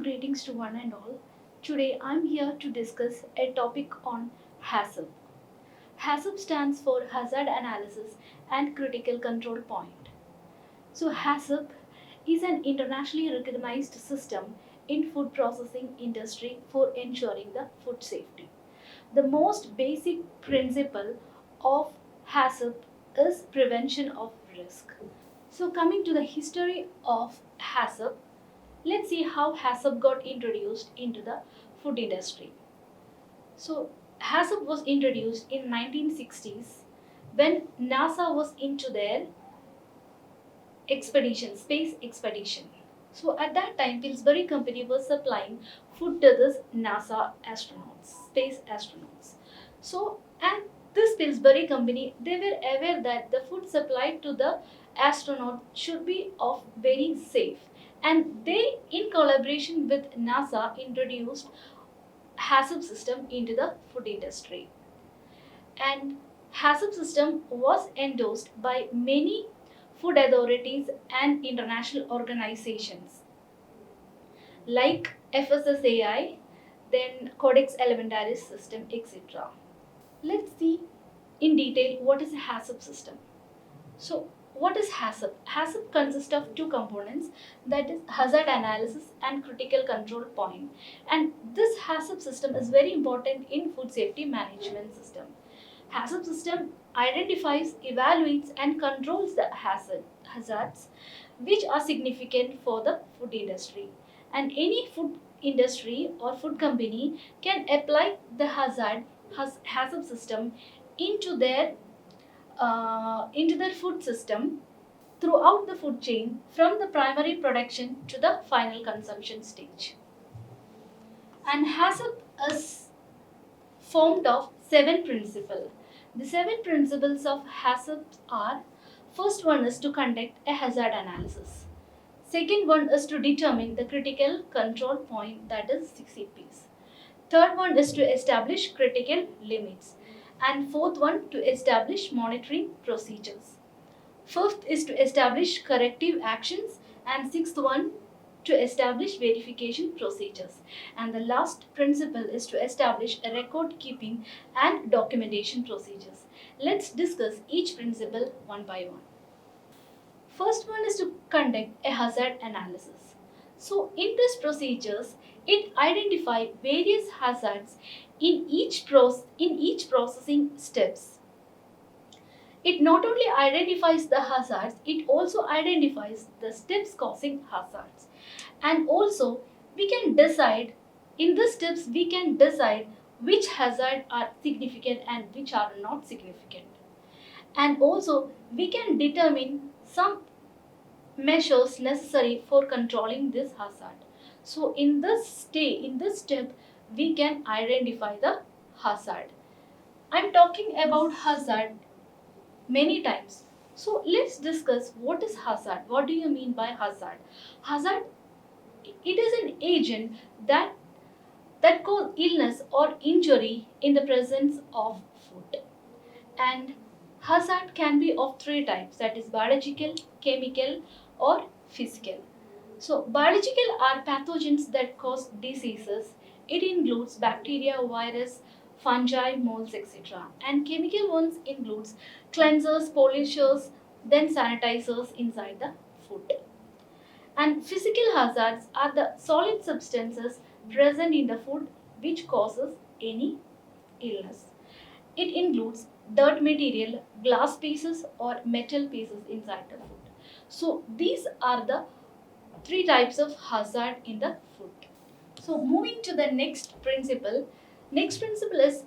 greetings to one and all. Today I'm here to discuss a topic on HACCP. HACCP stands for Hazard Analysis and Critical Control Point. So HACCP is an internationally recognized system in food processing industry for ensuring the food safety. The most basic principle of HACCP is prevention of risk. So coming to the history of HACCP, let's see how HACCP got introduced into the food industry. So HACCP was introduced in 1960s when NASA was into their space expedition. So at that time, Pillsbury Company was supplying food to this NASA astronauts, space astronauts. So and this Pillsbury Company, they were aware that the food supplied to the astronaut should be of very safe, and they, in collaboration with NASA, introduced HACCP system into the food industry. And HACCP system was endorsed by many food authorities and international organizations like FSSAI, then Codex Alimentarius system, etc. Let's see in detail what is a HACCP system. So, what is HACCP? HACCP consists of two components, that is hazard analysis and critical control point. And this HACCP system is very important in food safety management system. HACCP system identifies, evaluates and controls the hazards which are significant for the food industry. And any food industry or food company can apply the HACCP system into their food system throughout the food chain from the primary production to the final consumption stage. And HACCP is formed of 7 principles. The 7 principles of HACCP are: first one is to conduct a hazard analysis. Second one is to determine the critical control point, that is CCPs. Third one is to establish critical limits. And fourth one to establish monitoring procedures. Fifth is to establish corrective actions, and sixth one to establish verification procedures. And the last principle is to establish a record keeping and documentation procedures. Let's discuss each principle one by one. First one is to conduct a hazard analysis. So in these procedures, it identifies various hazards in each processing steps. It not only identifies the hazards, it also identifies the steps causing hazards. And also we can decide, in the steps we can decide which hazards are significant and which are not significant. And also we can determine some measures necessary for controlling this hazard. So in this step, we can identify the hazard. I'm talking about hazard many times. So let's discuss what is hazard. What do you mean by hazard? Hazard, it is an agent that cause illness or injury in the presence of food. And hazard can be of 3 types, that is biological, chemical or physical. So biological are pathogens that cause diseases. It includes bacteria, virus, fungi, molds, etc. And chemical ones includes cleansers, polishers, then sanitizers inside the food. And physical hazards are the solid substances present in the food which causes any illness. It includes dirt material, glass pieces or metal pieces inside the food. So these are the 3 types of hazard in the food. So moving to the next principle is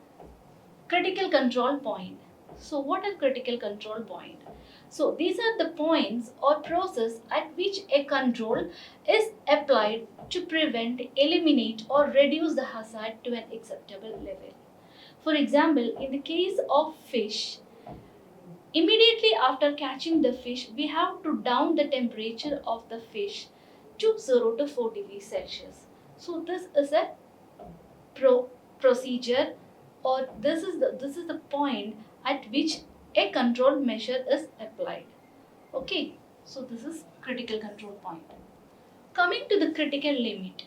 critical control point. So what are critical control point? So these are the points or process at which a control is applied to prevent, eliminate or reduce the hazard to an acceptable level. For example, in the case of fish, immediately after catching the fish, we have to down the temperature of the fish to 0 to 4 degrees Celsius. So this is a procedure, or this is the point at which a control measure is applied. Okay, so this is critical control point. Coming to the critical limit.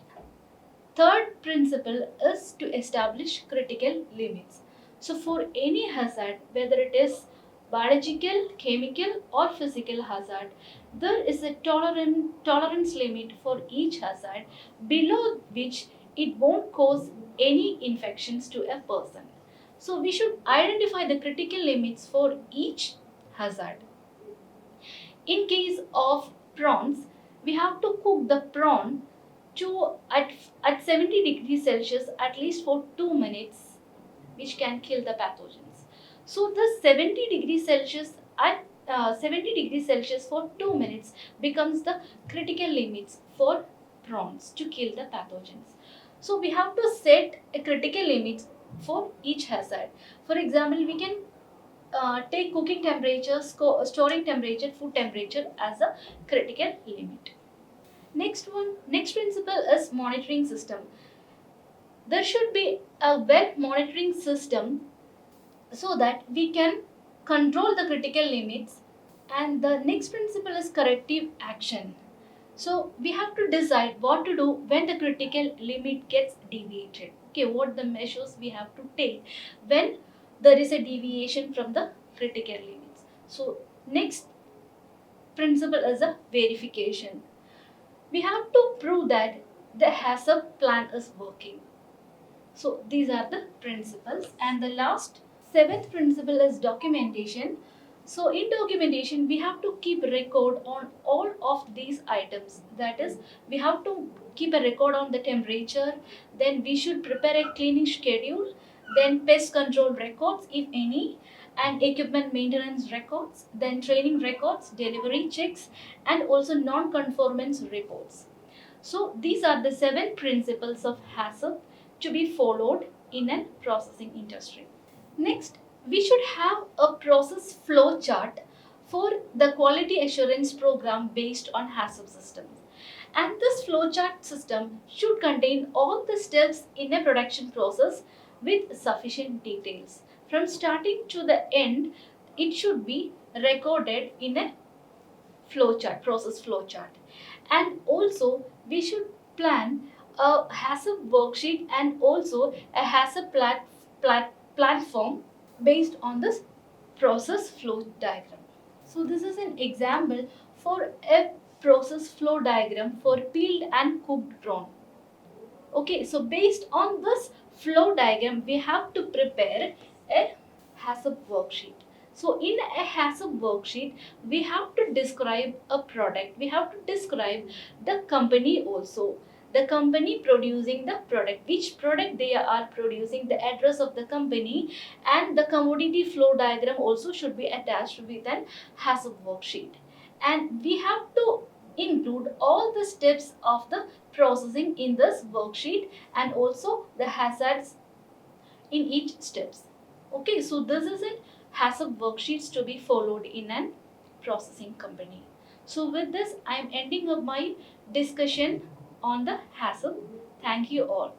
third principle is to establish critical limits. So, for any hazard, whether it is biological, chemical, or physical hazard, there is a tolerance limit for each hazard below which it won't cause any infections to a person. So, we should identify the critical limits for each hazard. In case of prawns, we have to cook the prawn to at 70 degrees Celsius at least for 2 minutes, which can kill the pathogens. So the 70 degrees Celsius at 70 degrees Celsius for 2 minutes becomes the critical limits for prawns to kill the pathogens. So we have to set a critical limit for each hazard. For example, we can take cooking temperature, storing temperature, food temperature as a critical limit. Next principle is monitoring system. There should be a well monitoring system so that we can control the critical limits. And the next principle is corrective action. So we have to decide what to do when the critical limit gets deviated. Okay, what the measures we have to take when there is a deviation from the critical limits. So next principle is a verification. We have to prove that the HACCP plan is working. So these are the principles, and the last seventh principle is documentation. So in documentation, we have to keep record on all of these items. That is, we have to keep a record on the temperature. Then we should prepare a cleaning schedule. Then pest control records, if any, and equipment maintenance records. Then training records, delivery checks, and also non-conformance reports. So these are the 7 principles of HACCP to be followed in a processing industry. Next, we should have a process flow chart for the quality assurance program based on HACCP systems. And this flowchart system should contain all the steps in a production process with sufficient details. From starting to the end, it should be recorded in a flowchart, process flowchart. And also, we should plan a HACCP worksheet and also a HACCP platform based on this process flow diagram. So this is an example for a process flow diagram for peeled and cooked prawn. Okay, so based on this flow diagram, we have to prepare a HACCP worksheet. So in a HACCP worksheet, we have to describe a product. We have to describe the company also. The company producing the product, which product they are producing, the address of the company, and the commodity flow diagram also should be attached with an HACCP worksheet. And we have to include all the steps of the processing in this worksheet and also the hazards in each steps. Okay, so this is it. HACCP worksheets to be followed in an processing company. So with this, I am ending up my discussion on the HACCP. Thank you all.